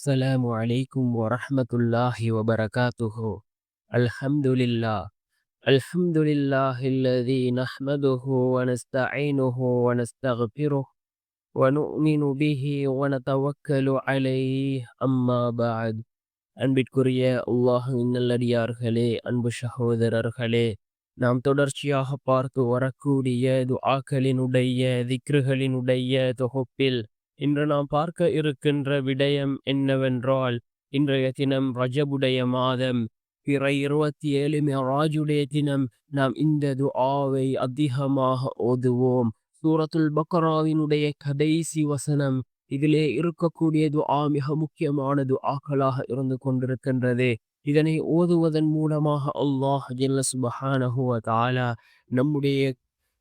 السلام عليكم ورحمة الله وبركاته. الحمد لله. الحمد لله الذي نحمده ونستعينه ونستغفره ونؤمن به ونتوكل عليه. أما بعد. அன்பிற்குரிய அல்லாஹ்வின் நல்லடியார்களே, அன்பு சகோதரர்களே, நாம் தொடர்ச்சியாக பார்த்து வரக்கூடிய துஆக்களினுடைய திக்ருகளினுடைய தொகுப்பில் இன்று நாம் பார்க்க இருக்கின்ற விடயம் என்னவென்றால், இன்றைய தினம் ரஜபுடைய மாதம், பிறை 27 மிஅராஜுடைய தினம். நாம் இந்த துஆவை அதிகமாக ஓதுவோம். சூரத்துல் பக்ராவினுடைய கடைசி வசனம், இதிலே இருக்கக்கூடிய துஆ மிக முக்கியமான துஆக்களாக இருந்து கொண்டிருக்கின்றது. இதனை ஓதுவதன் மூலமாக அல்லாஹ் ஜல்ல சுப்ஹானஹு வ தஆலா நம்முடைய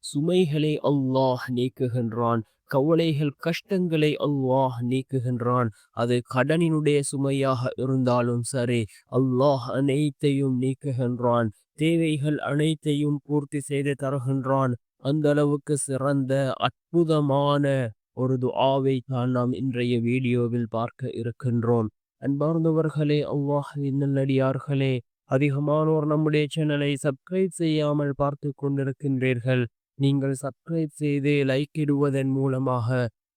சுமைகளை அல்லாஹ் நீக்குகின்றான். கவலைகள் கஷ்டங்களை அல்லாஹ் நீக்குகின்றான். அது கடனினுடைய சுமையாக இருந்தாலும் சரி, அல்லாஹ் அனைத்தையும் நீக்குகின்றான். தேவைகள் அனைத்தையும் பூர்த்தி செய்து தருகின்றான். அந்த அளவுக்கு சிறந்த அற்புதமான ஒரு துஆவை தான் நாம் இன்றைய வீடியோவில் பார்க்க இருக்கின்றோம். அன்பார்ந்தவர்களே, அல்லாஹ்வின் நல்லடியார்களே, அதிகமானோர் நம்முடைய சேனலை சப்ஸ்கிரைப் செய்யாமல் பார்த்து கொண்டிருக்கின்றீர்கள். நீங்கள் சப்ஸ்கிரைப் செய்து லைக் இடுவதன் மூலமாக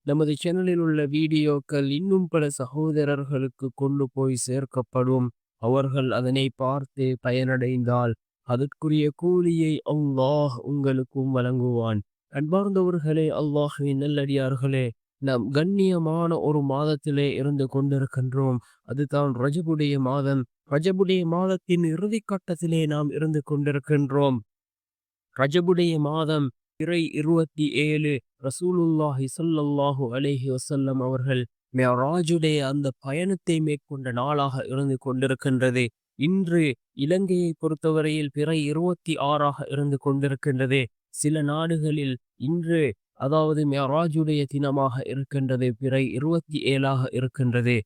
நமது சேனலில் உள்ள வீடியோக்கள் இன்னும் பல சகோதரர்களுக்கு கொண்டு போய் சேர்க்கப்படும். அவர்கள் அதனை பார்த்து பயனடைந்தால் அதற்குரிய கூலியை அல்லாஹ் உங்களுக்கும் வழங்குவான். அன்பார்ந்தவர்களே, அல்லாஹ்வின் நல்லடியார்களே, நாம் கண்ணியமான ஒரு மாதத்திலே இருந்து கொண்டிருக்கின்றோம். அதுதான் ரஜபுடைய மாதம். ரஜபுடைய மாதத்தின் இறுதி கட்டத்திலே நாம் இருந்து கொண்டிருக்கின்றோம். ரஜபுடைய மாதம் பிறை 27 ரசூலுல்லாஹி ஸல்லல்லாஹு அலைஹி வஸல்லம் அவர்கள் மிஅராஜுடைய அந்த பயணத்தை மேற்கொண்ட நாளாக இருந்து கொண்டிருக்கின்றது. இன்று இலங்கையை பொறுத்தவரையில் பிறை 26ஆக இருந்து கொண்டிருக்கின்றது. சில நாடுகளில் இன்று, அதாவது மிஅராஜுடைய தினமாக இருக்கின்றது, பிறை 27ஆக இருக்கின்றது.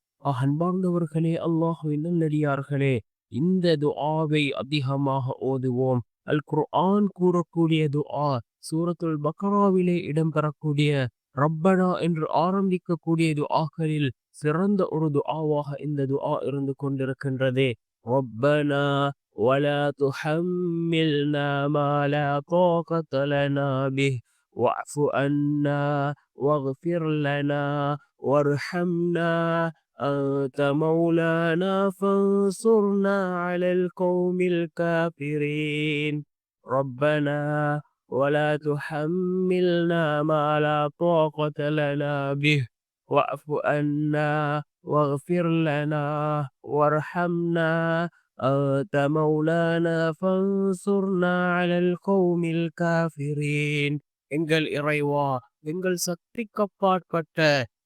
அன்பார்ந்தவர்களே, அல்லாஹ்வின் நல்லடியார்களே, இந்த துஆவை அதிகமாக ஓதுவோம். அல் குர்ஆன் கூறக்கூடிய துஆ, சூரத்துல் பக்ராவிலே இடம்பெறக்கூடிய ரப்பனா என்று ஆரம்பிக்கக்கூடிய துஆக்களில் சிறந்த ஒரு துஆவாக இந்த துஆ இருந்து கொண்டிருக்கின்றது. ரப்பனா ولا تحملنا ما لا طاقة لنا به واعف عنا واغفر لنا وارحمنا أنت مولانا فانصرنا على القوم الكافرين. ربنا ولا تحملنا ما لا طاقة لنا به واعف عنا واغفر لنا وارحمنا أنت مولانا فانصرنا على القوم الكافرين. எங்கள் இறைவா, எங்கள் சக்திக்கப்பாற்பட்ட,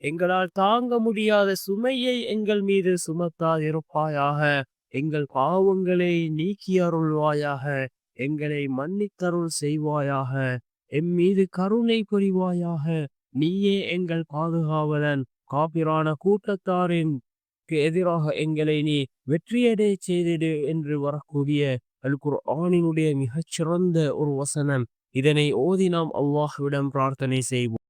எங்களால் தாங்க முடியாத சுமையை எங்கள் மீது சுமத்தாதிருப்பாயாக. எங்கள் பாவங்களை நீக்கி அருள்வாயாக. எங்களை மன்னித்தருள் செய்வாயாக. எம் மீது கருணை புரிவாயாக. நீயே எங்கள் பாதுகாவலன். காபிரான கூட்டத்தாரின் எதிராக எங்களை நீ வெற்றியடை செய்திடு என்று வரக்கூடிய அல் குர்ஆனினுடைய மிகச்சிறந்த ஒரு வசனம். இதனை ஓதி நாம் அல்லாஹ்விடம் பிரார்த்தனை செய்வோம்.